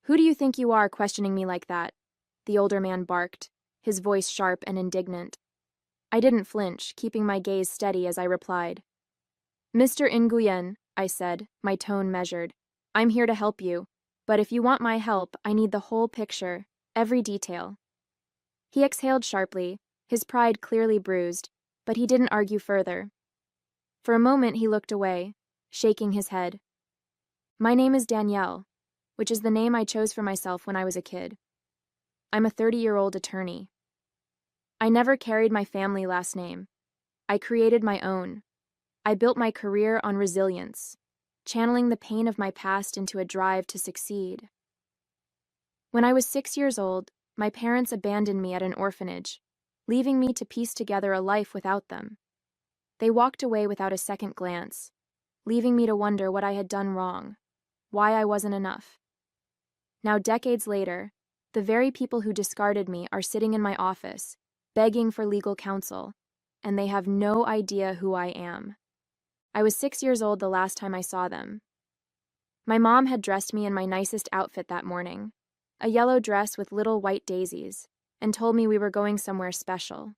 Who do you think you are questioning me like that? The older man barked, his voice sharp and indignant. I didn't flinch, keeping my gaze steady as I replied. Mr. Nguyen, I said, my tone measured. I'm here to help you, but if you want my help, I need the whole picture, every detail. He exhaled sharply, his pride clearly bruised, but he didn't argue further. For a moment he looked away, shaking his head. My name is Danielle, which is the name I chose for myself when I was a kid. I'm a 30-year-old attorney. I never carried my family last name. I created my own. I built my career on resilience, channeling the pain of my past into a drive to succeed. When I was 6 years old, my parents abandoned me at an orphanage, leaving me to piece together a life without them. They walked away without a second glance, leaving me to wonder what I had done wrong, why I wasn't enough. Now, decades later, the very people who discarded me are sitting in my office, begging for legal counsel, and they have no idea who I am. I was 6 years old the last time I saw them. My mom had dressed me in my nicest outfit that morning, a yellow dress with little white daisies, and told me we were going somewhere special.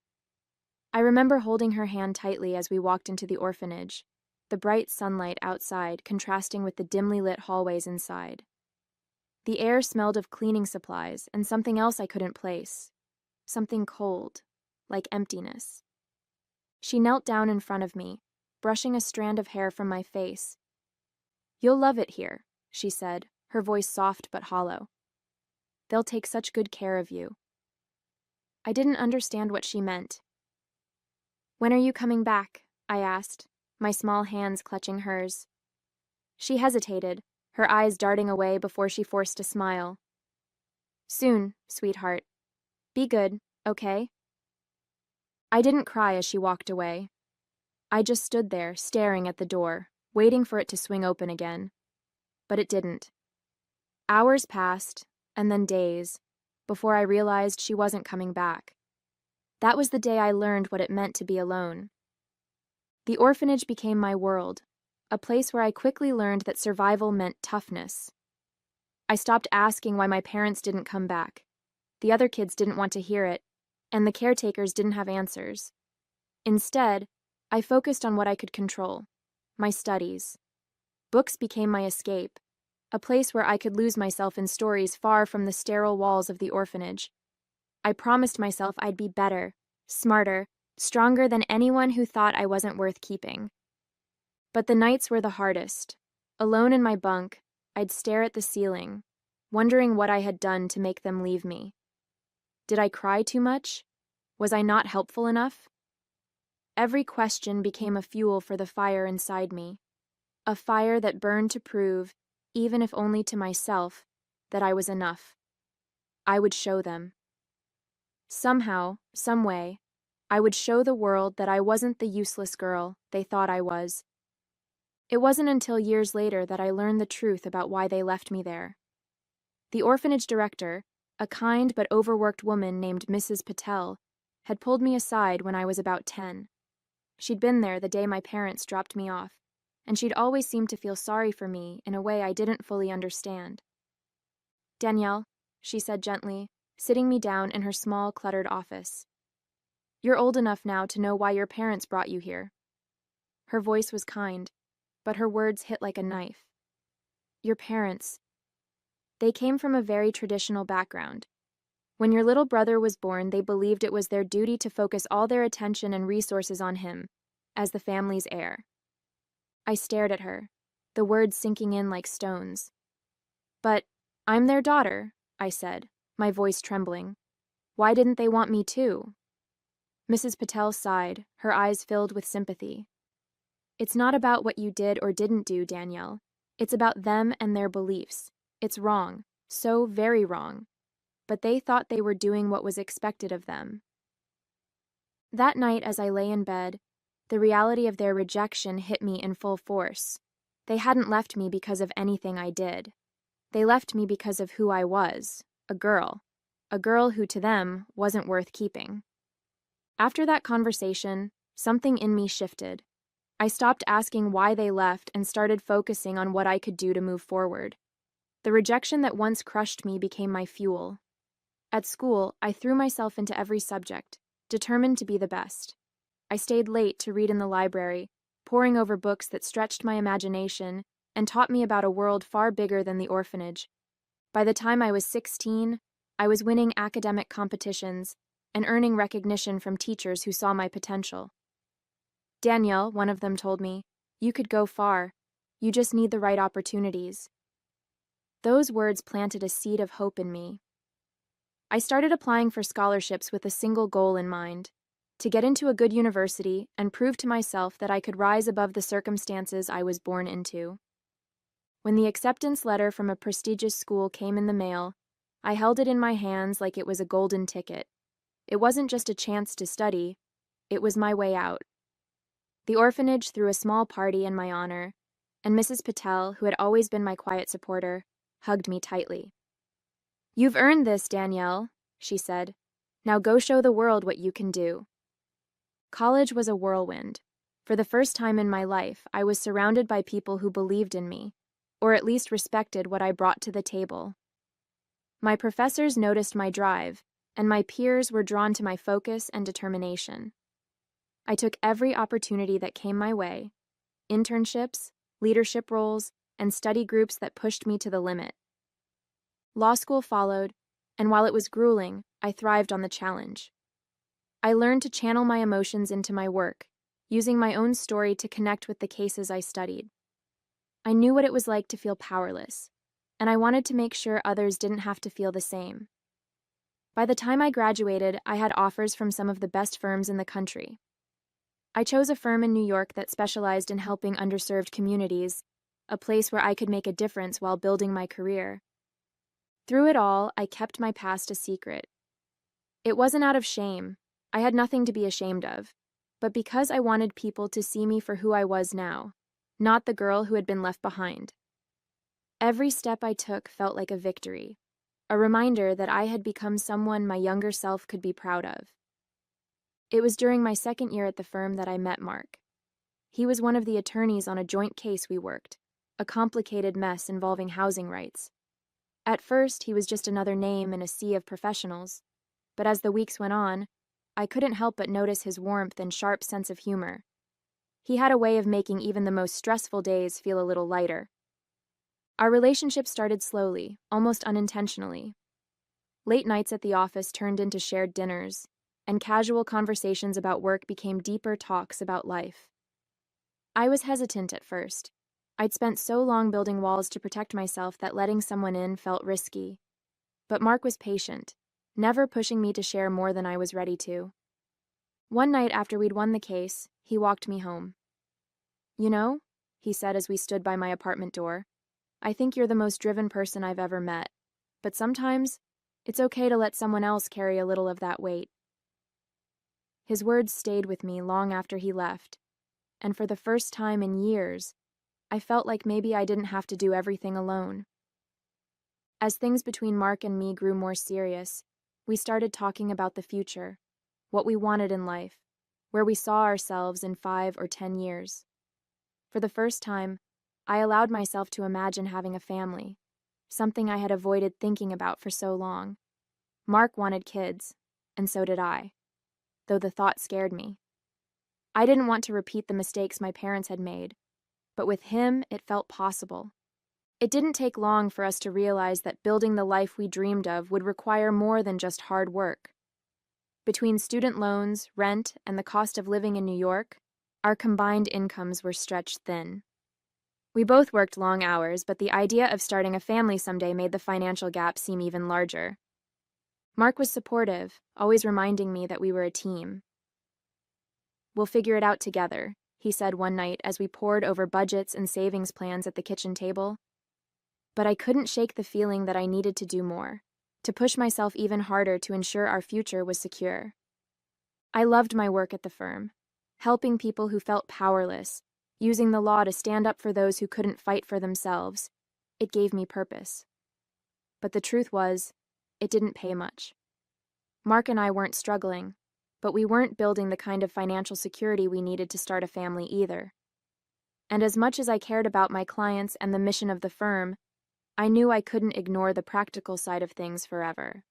I remember holding her hand tightly as we walked into the orphanage, the bright sunlight outside contrasting with the dimly lit hallways inside. The air smelled of cleaning supplies and something else I couldn't place, something cold, like emptiness. She knelt down in front of me, brushing a strand of hair from my face. You'll love it here, she said, her voice soft but hollow. They'll take such good care of you. I didn't understand what she meant. When are you coming back? I asked, my small hands clutching hers. She hesitated, her eyes darting away before she forced a smile. Soon, sweetheart. Be good, okay? I didn't cry as she walked away. I just stood there, staring at the door, waiting for it to swing open again. But it didn't. Hours passed, and then days, before I realized she wasn't coming back. That was the day I learned what it meant to be alone. The orphanage became my world, a place where I quickly learned that survival meant toughness. I stopped asking why my parents didn't come back. The other kids didn't want to hear it, and the caretakers didn't have answers. Instead, I focused on what I could control, my studies. Books became my escape, a place where I could lose myself in stories far from the sterile walls of the orphanage. I promised myself I'd be better, smarter, stronger than anyone who thought I wasn't worth keeping. But the nights were the hardest. Alone in my bunk, I'd stare at the ceiling, wondering what I had done to make them leave me. Did I cry too much? Was I not helpful enough? Every question became a fuel for the fire inside me, a fire that burned to prove, even if only to myself, that I was enough. I would show them. Somehow, some way, I would show the world that I wasn't the useless girl they thought I was. It wasn't until years later that I learned the truth about why they left me there. The orphanage director, a kind but overworked woman named Mrs. Patel, had pulled me aside when I was about 10. She'd been there the day my parents dropped me off, and she'd always seemed to feel sorry for me in a way I didn't fully understand. Danielle, she said gently, sitting me down in her small, cluttered office. You're old enough now to know why your parents brought you here. Her voice was kind, but her words hit like a knife. Your parents. They came from a very traditional background. When your little brother was born, they believed it was their duty to focus all their attention and resources on him, as the family's heir. I stared at her, the words sinking in like stones. But I'm their daughter, I said, my voice trembling. Why didn't they want me too? Mrs. Patel sighed, her eyes filled with sympathy. It's not about what you did or didn't do, Danielle. It's about them and their beliefs. It's wrong, so very wrong. But they thought they were doing what was expected of them. That night, as I lay in bed, the reality of their rejection hit me in full force. They hadn't left me because of anything I did. They left me because of who I was, a girl who to them wasn't worth keeping. After that conversation, something in me shifted. I stopped asking why they left and started focusing on what I could do to move forward. The rejection that once crushed me became my fuel. At school, I threw myself into every subject, determined to be the best. I stayed late to read in the library, poring over books that stretched my imagination and taught me about a world far bigger than the orphanage. By the time I was 16, I was winning academic competitions and earning recognition from teachers who saw my potential. Danielle, one of them told me, "You could go far. You just need the right opportunities." Those words planted a seed of hope in me. I started applying for scholarships with a single goal in mind: to get into a good university and prove to myself that I could rise above the circumstances I was born into. When the acceptance letter from a prestigious school came in the mail, I held it in my hands like it was a golden ticket. It wasn't just a chance to study, it was my way out. The orphanage threw a small party in my honor, and Mrs. Patel, who had always been my quiet supporter, hugged me tightly. "You've earned this, Danielle," she said. "Now go show the world what you can do." College was a whirlwind. For the first time in my life, I was surrounded by people who believed in me, or at least respected what I brought to the table. My professors noticed my drive, and my peers were drawn to my focus and determination. I took every opportunity that came my way: internships, leadership roles, and study groups that pushed me to the limit. Law school followed, and while it was grueling, I thrived on the challenge. I learned to channel my emotions into my work, using my own story to connect with the cases I studied. I knew what it was like to feel powerless, and I wanted to make sure others didn't have to feel the same. By the time I graduated, I had offers from some of the best firms in the country. I chose a firm in New York that specialized in helping underserved communities, a place where I could make a difference while building my career. Through it all, I kept my past a secret. It wasn't out of shame. I had nothing to be ashamed of, but because I wanted people to see me for who I was now, not the girl who had been left behind. Every step I took felt like a victory, a reminder that I had become someone my younger self could be proud of. It was during my second year at the firm that I met Mark. He was one of the attorneys on a joint case we worked, a complicated mess involving housing rights. At first, he was just another name in a sea of professionals, but as the weeks went on, I couldn't help but notice his warmth and sharp sense of humor. He had a way of making even the most stressful days feel a little lighter. Our relationship started slowly, almost unintentionally. Late nights at the office turned into shared dinners, and casual conversations about work became deeper talks about life. I was hesitant at first. I'd spent so long building walls to protect myself that letting someone in felt risky. But Mark was patient, never pushing me to share more than I was ready to. One night after we'd won the case, he walked me home. "You know," he said as we stood by my apartment door, "I think you're the most driven person I've ever met, but sometimes it's okay to let someone else carry a little of that weight." His words stayed with me long after he left, and for the first time in years, I felt like maybe I didn't have to do everything alone. As things between Mark and me grew more serious, we started talking about the future, what we wanted in life, where we saw ourselves in 5 or 10 years. For the first time, I allowed myself to imagine having a family, something I had avoided thinking about for so long. Mark wanted kids, and so did I, though the thought scared me. I didn't want to repeat the mistakes my parents had made, but with him, it felt possible. It didn't take long for us to realize that building the life we dreamed of would require more than just hard work. Between student loans, rent, and the cost of living in New York, our combined incomes were stretched thin. We both worked long hours, but the idea of starting a family someday made the financial gap seem even larger. Mark was supportive, always reminding me that we were a team. "We'll figure it out together," he said one night as we pored over budgets and savings plans at the kitchen table. But I couldn't shake the feeling that I needed to do more, to push myself even harder to ensure our future was secure. I loved my work at the firm, helping people who felt powerless, using the law to stand up for those who couldn't fight for themselves. It gave me purpose. But the truth was, it didn't pay much. Mark and I weren't struggling, but we weren't building the kind of financial security we needed to start a family either. And as much as I cared about my clients and the mission of the firm, I knew I couldn't ignore the practical side of things forever.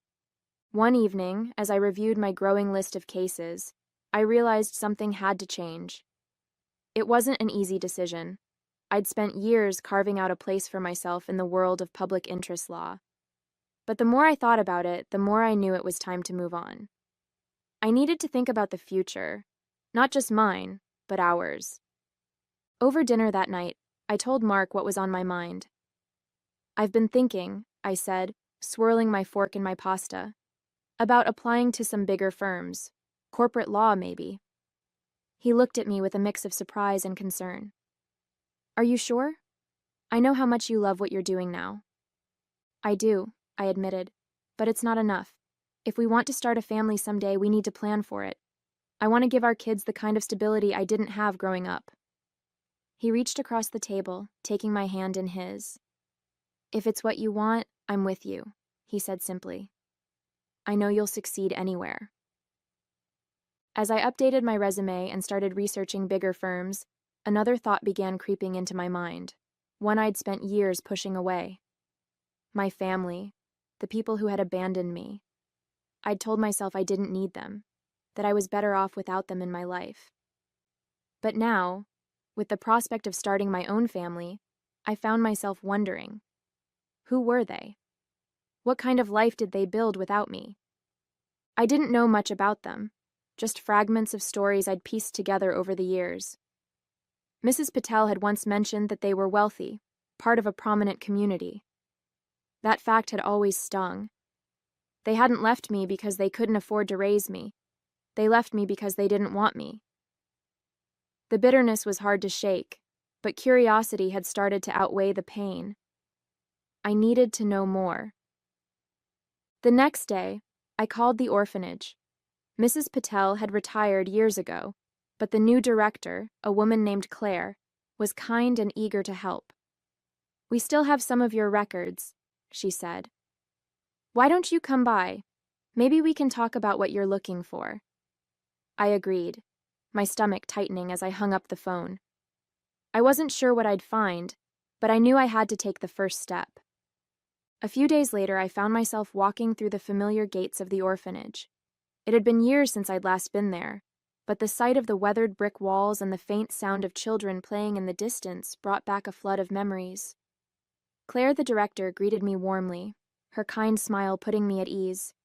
One evening, as I reviewed my growing list of cases, I realized something had to change. It wasn't an easy decision. I'd spent years carving out a place for myself in the world of public interest law. But the more I thought about it, the more I knew it was time to move on. I needed to think about the future, not just mine, but ours. Over dinner that night, I told Mark what was on my mind. "I've been thinking," I said, swirling my fork in my pasta, "about applying to some bigger firms. Corporate law, maybe." He looked at me with a mix of surprise and concern. "Are you sure? I know how much you love what you're doing now." "I do," I admitted, "but it's not enough. If we want to start a family someday, we need to plan for it. I want to give our kids the kind of stability I didn't have growing up." He reached across the table, taking my hand in his. "If it's what you want, I'm with you," he said simply. "I know you'll succeed anywhere." As I updated my resume and started researching bigger firms, another thought began creeping into my mind, one I'd spent years pushing away. My family, the people who had abandoned me. I'd told myself I didn't need them, that I was better off without them in my life. But now, with the prospect of starting my own family, I found myself wondering, who were they? What kind of life did they build without me? I didn't know much about them, just fragments of stories I'd pieced together over the years. Mrs. Patel had once mentioned that they were wealthy, part of a prominent community. That fact had always stung. They hadn't left me because they couldn't afford to raise me. They left me because they didn't want me. The bitterness was hard to shake, but curiosity had started to outweigh the pain. I needed to know more. The next day, I called the orphanage. Mrs. Patel had retired years ago, but the new director, a woman named Claire, was kind and eager to help. "We still have some of your records," she said. "Why don't you come by? Maybe we can talk about what you're looking for." I agreed, my stomach tightening as I hung up the phone. I wasn't sure what I'd find, but I knew I had to take the first step. A few days later, I found myself walking through the familiar gates of the orphanage. It had been years since I'd last been there, but the sight of the weathered brick walls and the faint sound of children playing in the distance brought back a flood of memories. Claire, the director, greeted me warmly, her kind smile putting me at ease.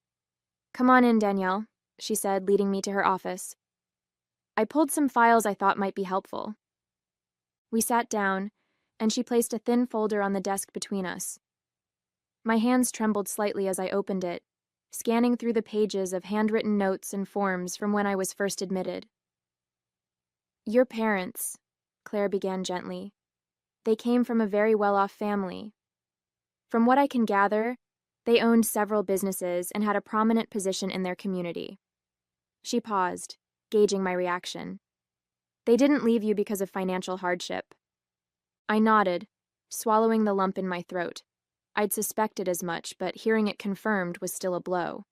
"Come on in, Danielle," she said, leading me to her office. I pulled some files I thought might be helpful. We sat down, and she placed a thin folder on the desk between us. My hands trembled slightly as I opened it, scanning through the pages of handwritten notes and forms from when I was first admitted. "Your parents," Claire began gently. "They came from a very well-off family. From what I can gather, they owned several businesses and had a prominent position in their community." She paused, gauging my reaction. "They didn't leave you because of financial hardship." I nodded, swallowing the lump in my throat. I'd suspected as much, but hearing it confirmed was still a blow.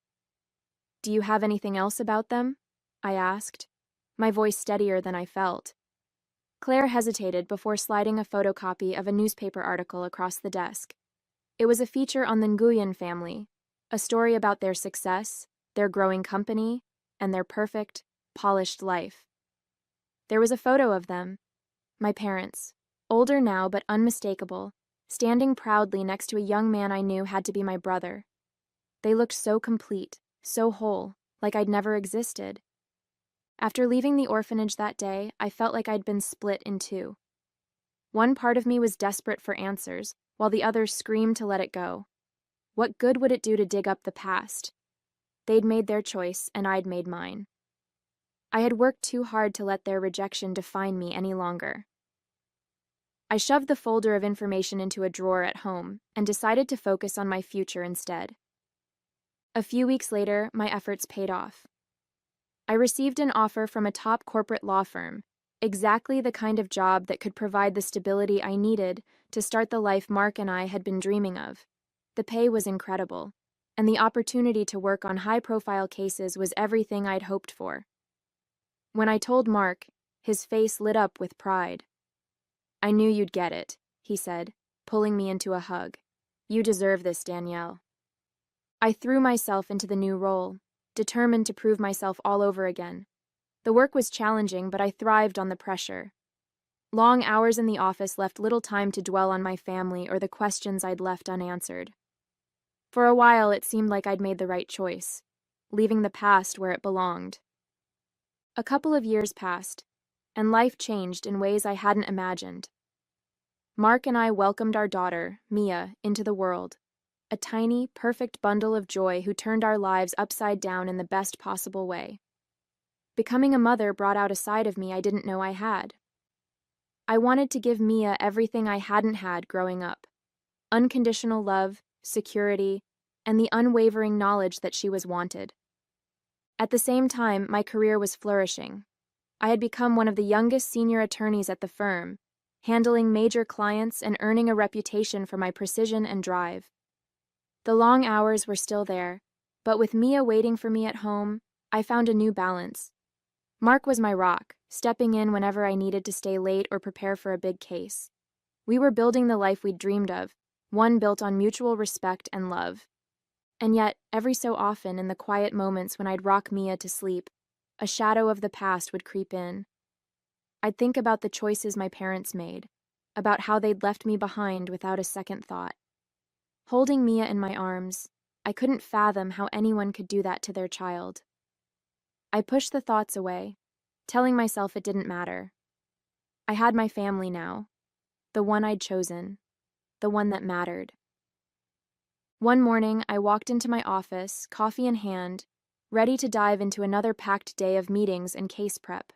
"Do you have anything else about them?" I asked, my voice steadier than I felt. Claire hesitated before sliding a photocopy of a newspaper article across the desk. It was a feature on the Nguyen family, a story about their success, their growing company, and their perfect, polished life. There was a photo of them, my parents, older now but unmistakable, standing proudly next to a young man I knew had to be my brother. They looked so complete, so whole, like I'd never existed. After leaving the orphanage that day, I felt like I'd been split in two. One part of me was desperate for answers, while the other screamed to let it go. What good would it do to dig up the past? They'd made their choice, and I'd made mine. I had worked too hard to let their rejection define me any longer. I shoved the folder of information into a drawer at home and decided to focus on my future instead. A few weeks later, my efforts paid off. I received an offer from a top corporate law firm, exactly the kind of job that could provide the stability I needed to start the life Mark and I had been dreaming of. The pay was incredible, and the opportunity to work on high-profile cases was everything I'd hoped for. When I told Mark, his face lit up with pride. "I knew you'd get it," he said, pulling me into a hug. You deserve this, Danielle. I threw myself into the new role, determined to prove myself all over again. The work was challenging, but I thrived on the pressure. Long hours in the office left little time to dwell on my family or the questions I'd left unanswered. For a while, it seemed like I'd made the right choice, leaving the past where it belonged. A couple of years passed, and life changed in ways I hadn't imagined. Mark and I welcomed our daughter, Mia, into the world, a tiny, perfect bundle of joy who turned our lives upside down in the best possible way. Becoming a mother brought out a side of me I didn't know I had. I wanted to give Mia everything I hadn't had growing up: unconditional love, security, and the unwavering knowledge that she was wanted. At the same time, my career was flourishing. I had become one of the youngest senior attorneys at the firm, handling major clients and earning a reputation for my precision and drive. The long hours were still there, but with Mia waiting for me at home, I found a new balance. Mark was my rock, stepping in whenever I needed to stay late or prepare for a big case. We were building the life we'd dreamed of, one built on mutual respect and love. And yet, every so often, in the quiet moments when I'd rock Mia to sleep, a shadow of the past would creep in. I'd think about the choices my parents made, about how they'd left me behind without a second thought. Holding Mia in my arms, I couldn't fathom how anyone could do that to their child. I pushed the thoughts away, telling myself it didn't matter. I had my family now, the one I'd chosen, the one that mattered. One morning, I walked into my office, coffee in hand, ready to dive into another packed day of meetings and case prep.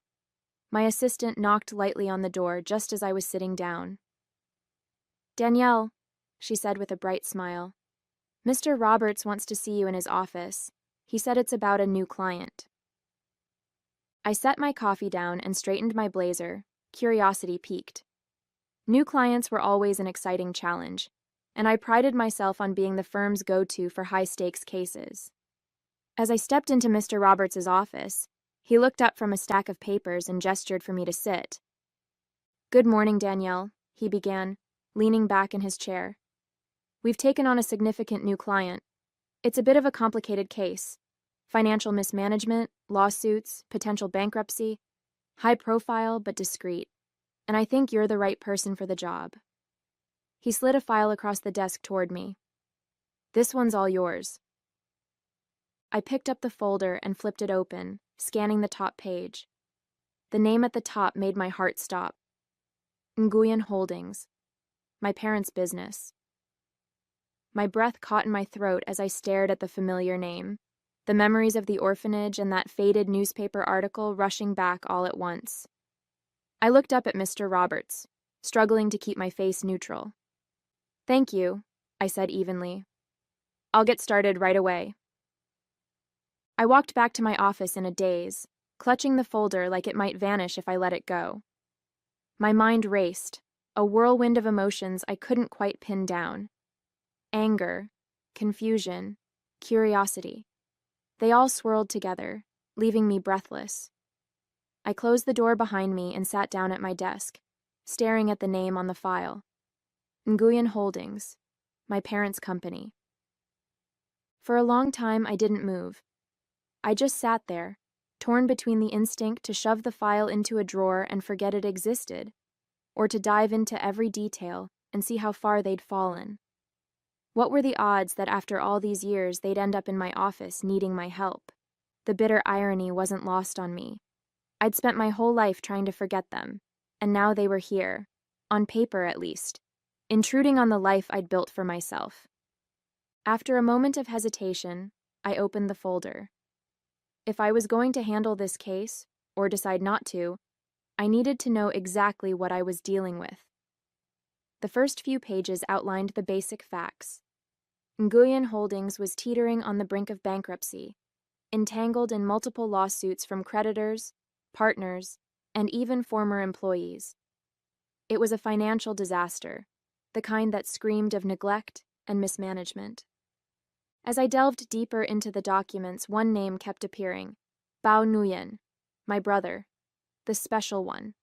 My assistant knocked lightly on the door just as I was sitting down. "Danielle," she said with a bright smile, "Mr. Roberts wants to see you in his office. He said it's about a new client." I set my coffee down and straightened my blazer, curiosity piqued. New clients were always an exciting challenge, and I prided myself on being the firm's go-to for high-stakes cases. As I stepped into Mr. Roberts' office, he looked up from a stack of papers and gestured for me to sit. "Good morning, Danielle," he began, leaning back in his chair. "We've taken on a significant new client. It's a bit of a complicated case. Financial mismanagement, lawsuits, potential bankruptcy, high profile but discreet. And I think you're the right person for the job." He slid a file across the desk toward me. "This one's all yours." I picked up the folder and flipped it open, scanning the top page. The name at the top made my heart stop. Nguyen Holdings, my parents' business. My breath caught in my throat as I stared at the familiar name, the memories of the orphanage and that faded newspaper article rushing back all at once. I looked up at Mr. Roberts, struggling to keep my face neutral. "Thank you," I said evenly. "I'll get started right away." I walked back to my office in a daze, clutching the folder like it might vanish if I let it go. My mind raced, a whirlwind of emotions I couldn't quite pin down. Anger, confusion, curiosity. They all swirled together, leaving me breathless. I closed the door behind me and sat down at my desk, staring at the name on the file. Nguyen Holdings, my parents' company. For a long time, I didn't move. I just sat there, torn between the instinct to shove the file into a drawer and forget it existed, or to dive into every detail and see how far they'd fallen. What were the odds that after all these years they'd end up in my office needing my help? The bitter irony wasn't lost on me. I'd spent my whole life trying to forget them, and now they were here, on paper at least, intruding on the life I'd built for myself. After a moment of hesitation, I opened the folder. If I was going to handle this case, or decide not to, I needed to know exactly what I was dealing with. The first few pages outlined the basic facts. Nguyen Holdings was teetering on the brink of bankruptcy, entangled in multiple lawsuits from creditors, partners, and even former employees. It was a financial disaster, the kind that screamed of neglect and mismanagement. As I delved deeper into the documents, one name kept appearing: Bao Nguyen, my brother, the special one,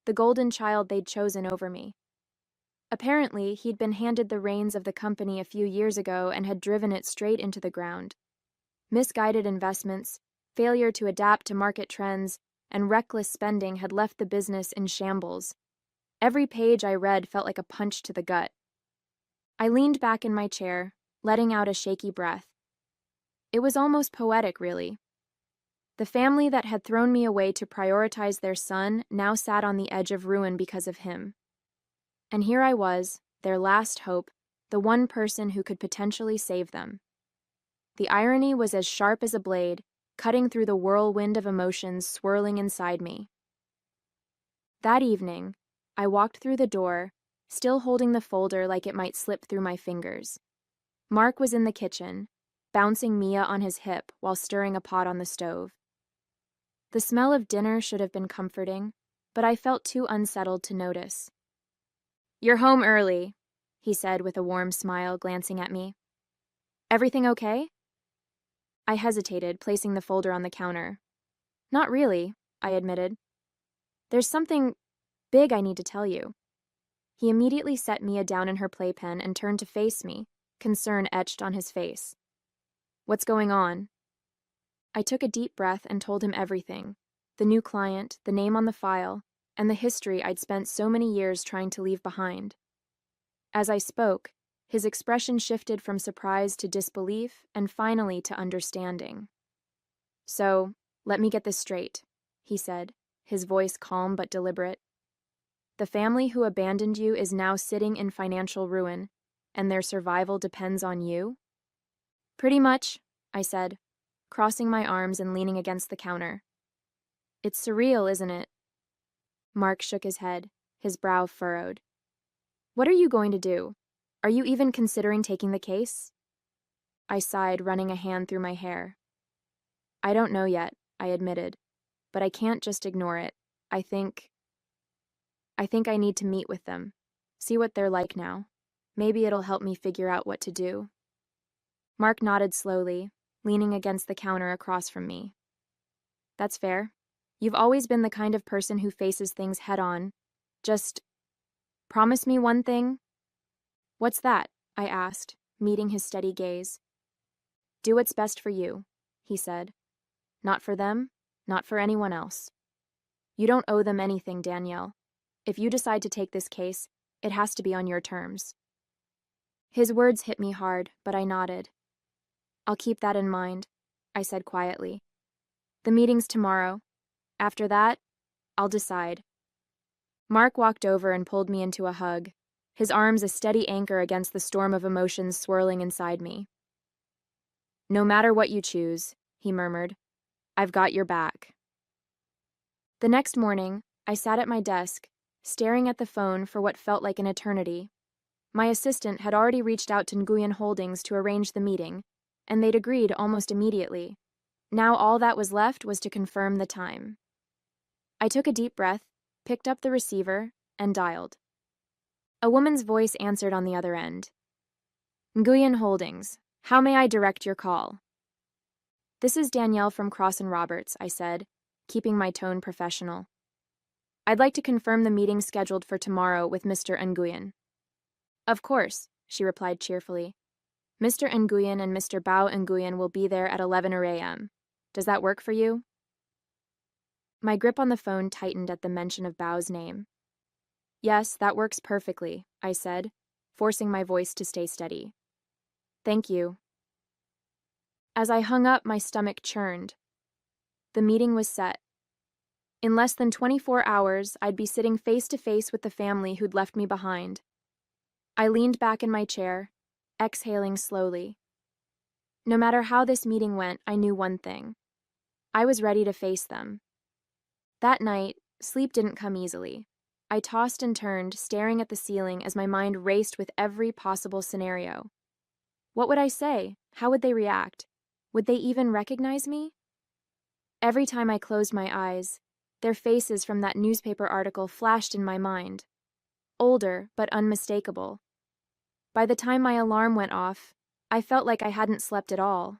the golden child they'd chosen over me. Apparently, he'd been handed the reins of the company a few years ago and had driven it straight into the ground. Misguided investments, failure to adapt to market trends, and reckless spending had left the business in shambles. Every page I read felt like a punch to the gut. I leaned back in my chair, letting out a shaky breath. It was almost poetic, really. The family that had thrown me away to prioritize their son now sat on the edge of ruin because of him. And here I was, their last hope, the one person who could potentially save them. The irony was as sharp as a blade, cutting through the whirlwind of emotions swirling inside me. That evening, I walked through the door, still holding the folder like it might slip through my fingers. Mark was in the kitchen, bouncing Mia on his hip while stirring a pot on the stove. The smell of dinner should have been comforting, but I felt too unsettled to notice. "You're home early," he said with a warm smile, glancing at me. "Everything okay?" I hesitated, placing the folder on the counter. "Not really," I admitted. "There's something big I need to tell you." He immediately set Mia down in her playpen and turned to face me, concern etched on his face. "What's going on?" I took a deep breath and told him everything: the new client, the name on the file, and the history I'd spent so many years trying to leave behind. As I spoke, his expression shifted from surprise to disbelief and finally to understanding. "So, let me get this straight," he said, his voice calm but deliberate. "The family who abandoned you is now sitting in financial ruin, and their survival depends on you?" "Pretty much," I said, crossing my arms and leaning against the counter. "It's surreal, isn't it?" Mark shook his head, his brow furrowed. "What are you going to do? Are you even considering taking the case?" I sighed, running a hand through my hair. "I don't know yet," I admitted, "but I can't just ignore it. I think I need to meet with them, see what they're like now. Maybe it'll help me figure out what to do." Mark nodded slowly, leaning against the counter across from me. "That's fair. You've always been the kind of person who faces things head-on. Just promise me one thing." "What's that?" I asked, meeting his steady gaze. "Do what's best for you," he said. "Not for them, not for anyone else. You don't owe them anything, Danielle. If you decide to take this case, it has to be on your terms." His words hit me hard, but I nodded. "I'll keep that in mind," I said quietly. "The meeting's tomorrow. After that, I'll decide." Mark walked over and pulled me into a hug, his arms a steady anchor against the storm of emotions swirling inside me. "No matter what you choose," he murmured, "I've got your back." The next morning, I sat at my desk, staring at the phone for what felt like an eternity. My assistant had already reached out to Nguyen Holdings to arrange the meeting, and they'd agreed almost immediately. Now all that was left was to confirm the time. I took a deep breath, picked up the receiver, and dialed. A woman's voice answered on the other end. "Nguyen Holdings, how may I direct your call?" "This is Danielle from Cross & Roberts," I said, keeping my tone professional. "I'd like to confirm the meeting scheduled for tomorrow with Mr. Nguyen." "Of course," she replied cheerfully. "Mr. Nguyen and Mr. Bao Nguyen will be there at 11 a.m. Does that work for you?" My grip on the phone tightened at the mention of Bao's name. "Yes, that works perfectly," I said, forcing my voice to stay steady. "Thank you." As I hung up, my stomach churned. The meeting was set. In less than 24 hours, I'd be sitting face to face with the family who'd left me behind. I leaned back in my chair, exhaling slowly. No matter how this meeting went, I knew one thing. I was ready to face them. That night, sleep didn't come easily. I tossed and turned, staring at the ceiling as my mind raced with every possible scenario. What would I say? How would they react? Would they even recognize me? Every time I closed my eyes, their faces from that newspaper article flashed in my mind. Older, but unmistakable. By the time my alarm went off, I felt like I hadn't slept at all.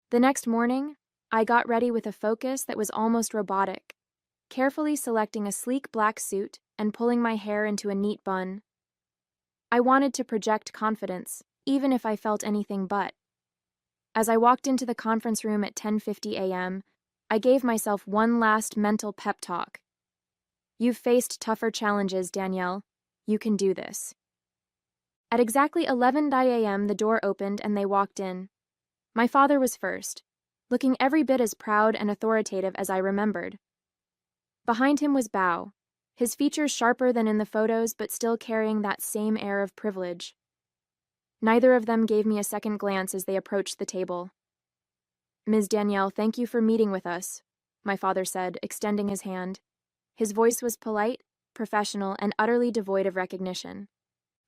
The next morning, I got ready with a focus that was almost robotic, carefully selecting a sleek black suit and pulling my hair into a neat bun. I wanted to project confidence, even if I felt anything but. As I walked into the conference room at 10:50 a.m., I gave myself one last mental pep talk. You've faced tougher challenges, Danielle. You can do this. At exactly 11 a.m., the door opened and they walked in. My father was first, looking every bit as proud and authoritative as I remembered. Behind him was Bao, his features sharper than in the photos but still carrying that same air of privilege. Neither of them gave me a second glance as they approached the table. Ms. Danielle, thank you for meeting with us, my father said, extending his hand. His voice was polite, professional, and utterly devoid of recognition.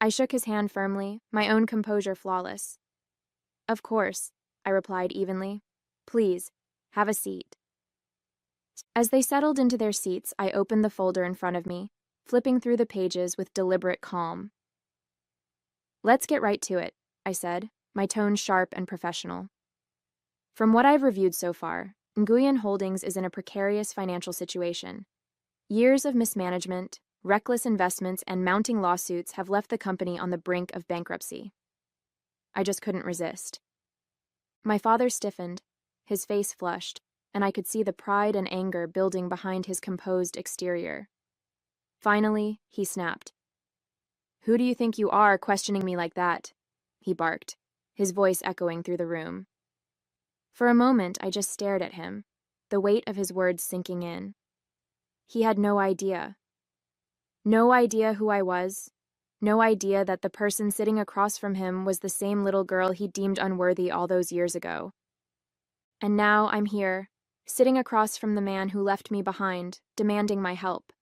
I shook his hand firmly, my own composure flawless. Of course, I replied evenly. Please, have a seat. As they settled into their seats, I opened the folder in front of me, flipping through the pages with deliberate calm. Let's get right to it, I said, my tone sharp and professional. From what I've reviewed so far, Nguyen Holdings is in a precarious financial situation. Years of mismanagement, reckless investments, and mounting lawsuits have left the company on the brink of bankruptcy. I just couldn't resist. My father stiffened, his face flushed, and I could see the pride and anger building behind his composed exterior. Finally, he snapped. Who do you think you are questioning me like that? He barked, his voice echoing through the room. For a moment, I just stared at him, the weight of his words sinking in. He had no idea. No idea who I was. No idea that the person sitting across from him was the same little girl he deemed unworthy all those years ago. And now I'm here, sitting across from the man who left me behind, demanding my help.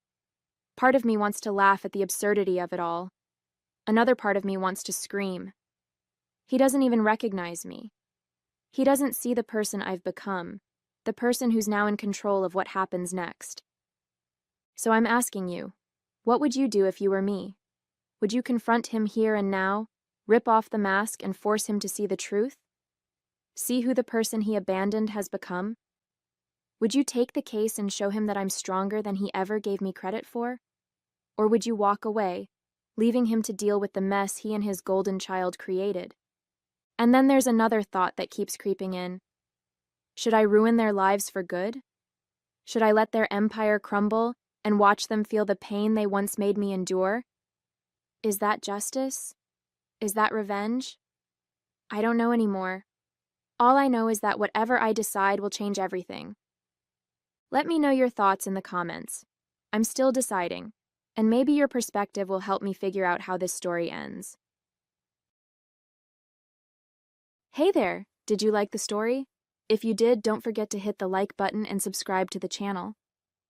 Part of me wants to laugh at the absurdity of it all. Another part of me wants to scream. He doesn't even recognize me. He doesn't see the person I've become, the person who's now in control of what happens next. So I'm asking you, what would you do if you were me? Would you confront him here and now, rip off the mask and force him to see the truth? See who the person he abandoned has become? Would you take the case and show him that I'm stronger than he ever gave me credit for? Or would you walk away, leaving him to deal with the mess he and his golden child created? And then there's another thought that keeps creeping in. Should I ruin their lives for good? Should I let their empire crumble and watch them feel the pain they once made me endure? Is that justice? Is that revenge? I don't know anymore. All I know is that whatever I decide will change everything. Let me know your thoughts in the comments. I'm still deciding, and maybe your perspective will help me figure out how this story ends. Hey there! Did you like the story? If you did, don't forget to hit the like button and subscribe to the channel.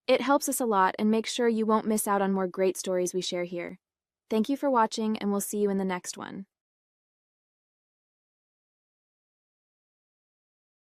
It helps us a lot and makes sure you won't miss out on more great stories we share here. Thank you for watching, and we'll see you in the next one.